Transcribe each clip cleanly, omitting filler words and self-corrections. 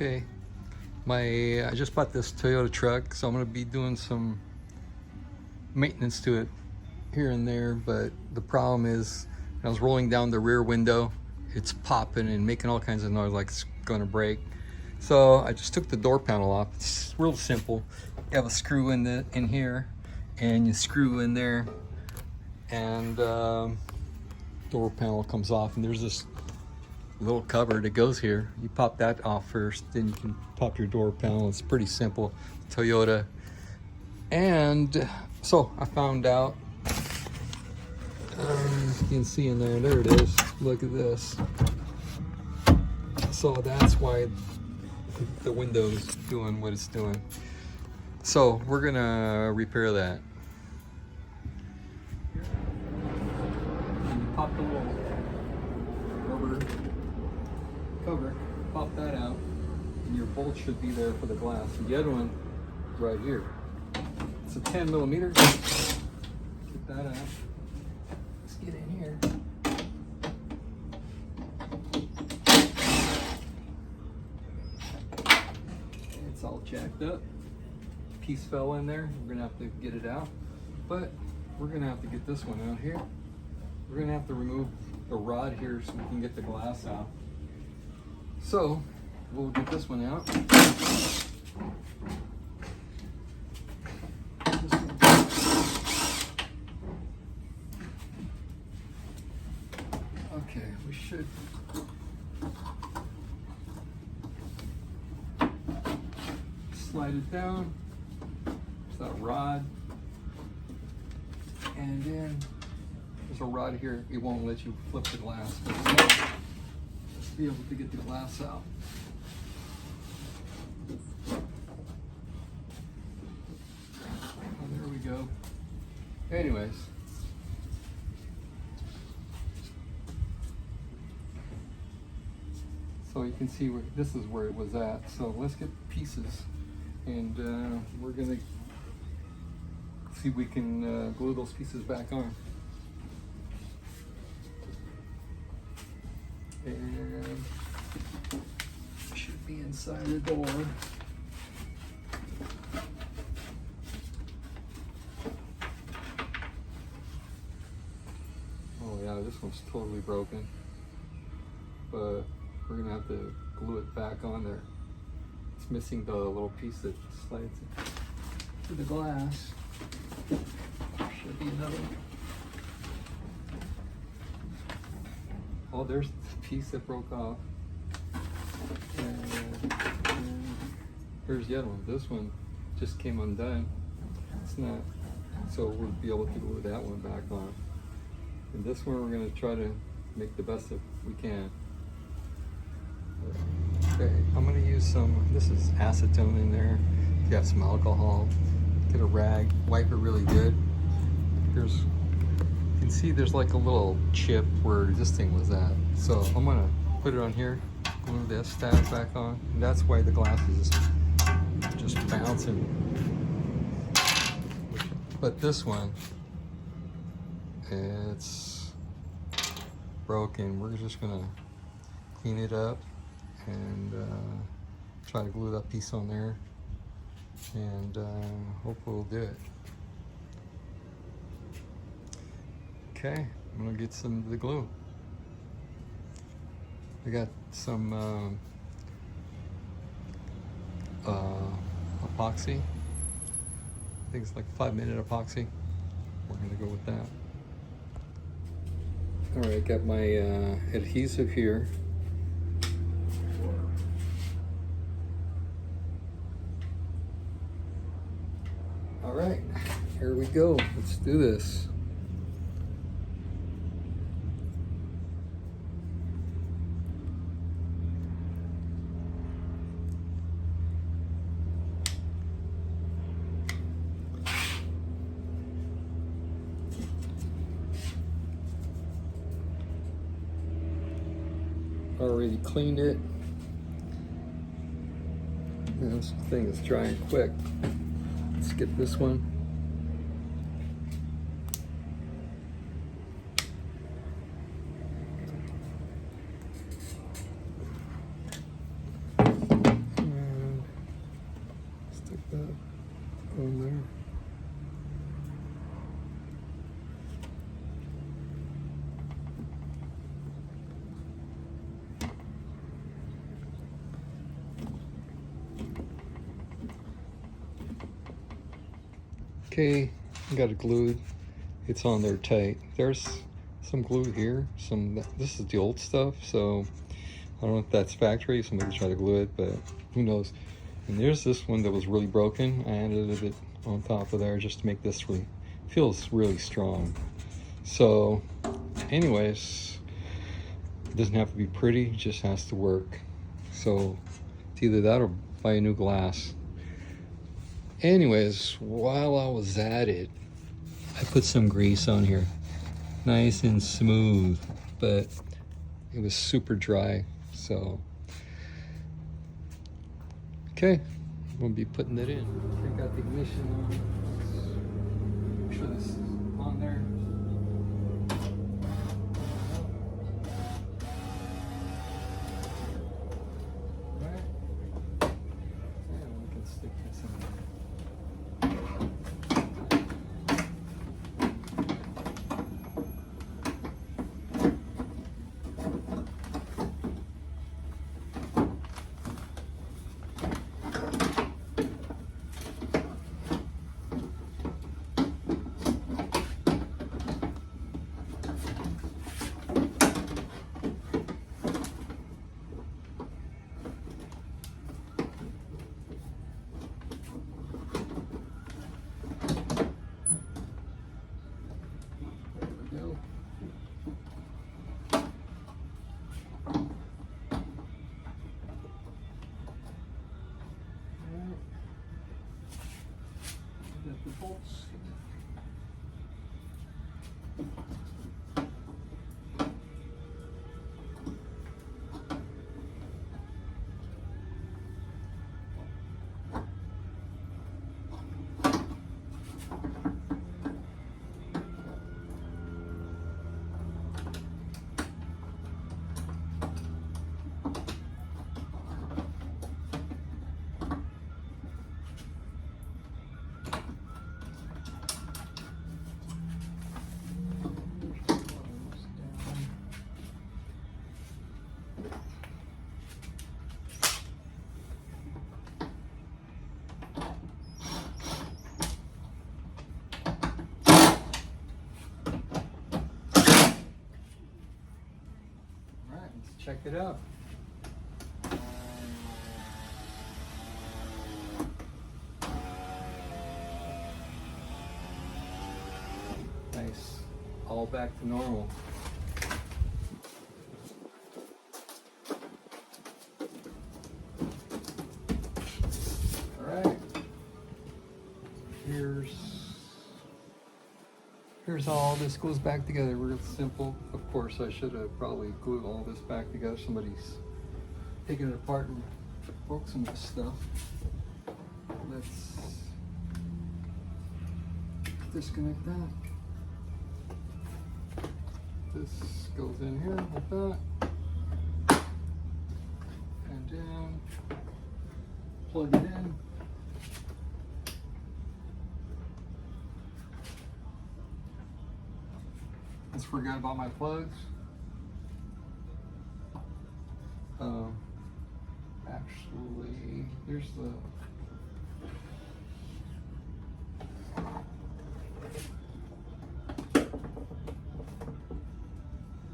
Okay, I just bought this Toyota truck, so I'm gonna be doing some maintenance to it here and there, but the problem is when I was rolling down the rear window, it's popping and making all kinds of noise like it's gonna break. So I just took the door panel off. It's real simple. You have a screw in here, and you screw in there, and door panel comes off, and there's this little cover that goes here. You pop that off first, then you can pop your door panel. It's pretty simple, Toyota. And so I found out, you can see in there it is. Look at this. So that's why the window's doing what it's doing. So we're gonna repair that. And you pop the little rubber cover, pop that out, and your bolt should be there for the glass. And the other one right here. It's a 10 millimeter. Get that out. Let's get in here. It's all jacked up. Piece fell in there. We're gonna have to get it out, but we're gonna have to get this one out here. We're gonna have to remove the rod here so we can get the glass out. So we'll get this one out. Okay, we should slide it down. There's that rod, and then there's a rod here. It won't let you flip the glass, but let's be able to get the glass out. Oh, there we go. Anyways. So you can see where this is where it was at. So let's get pieces, and we're gonna see if we can glue those pieces back on. And it should be inside the door. Oh yeah, this one's totally broken, but we're gonna have to glue it back on there. It's missing the little piece that slides to the glass. Should be another one. Oh, there's the piece that broke off. And here's the other one. This one just came undone. It's not, so we'll be able to glue that one back on. And this one we're gonna try to make the best of we can. Okay, I'm gonna use some, this is acetone in there. If you have some alcohol, get a rag, wipe it really good. There's, you can see there's like a little chip where this thing was at. So I'm gonna put it on here, glue this tab back on, and that's why the glass is just bouncing. But this one, it's broken. We're just gonna clean it up and try to glue that piece on there, and hopefully we'll do it. Okay, I'm gonna get some of the glue. I got some epoxy. I think it's like 5-minute epoxy. We're gonna go with that. All right, got my adhesive here. All right, here we go. Let's do this. Already cleaned it. This thing is drying quick. Let's get this one. that on there. Okay, got it glued. It's on there tight. There's some glue here. This is the old stuff, so I don't know if that's factory. Somebody tried to glue it, but who knows. And there's this one that was really broken. I added it on top of there just to make this feels really strong. So anyways, it doesn't have to be pretty, it just has to work. So it's either that or buy a new glass. Anyways, while I was at it, I put some grease on here. Nice and smooth, but it was super dry, so. Okay, I'm gonna be putting it in. I got the ignition on. Make sure this is on there. The bolts. Check it out. Nice. All back to normal. All right. Here's how all this goes back together. Real simple. Of course, I should have probably glued all this back together. Somebody's taken it apart and broke some of this stuff. Let's disconnect that. This goes in here like that. And down. Plug it in. Let's forget about my plugs. Actually, here's the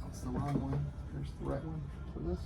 that's the wrong one. Here's the right one for this.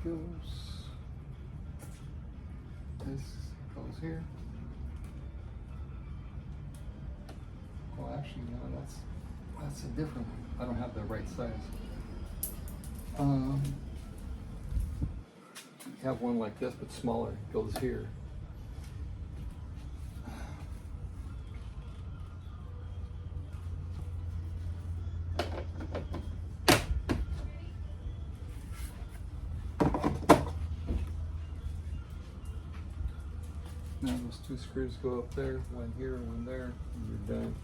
Goes here. Oh, actually, no, that's a different one. I don't have the right size. You have one like this, but smaller. It goes here. Now those two screws go up there, one here and one there, and you're done.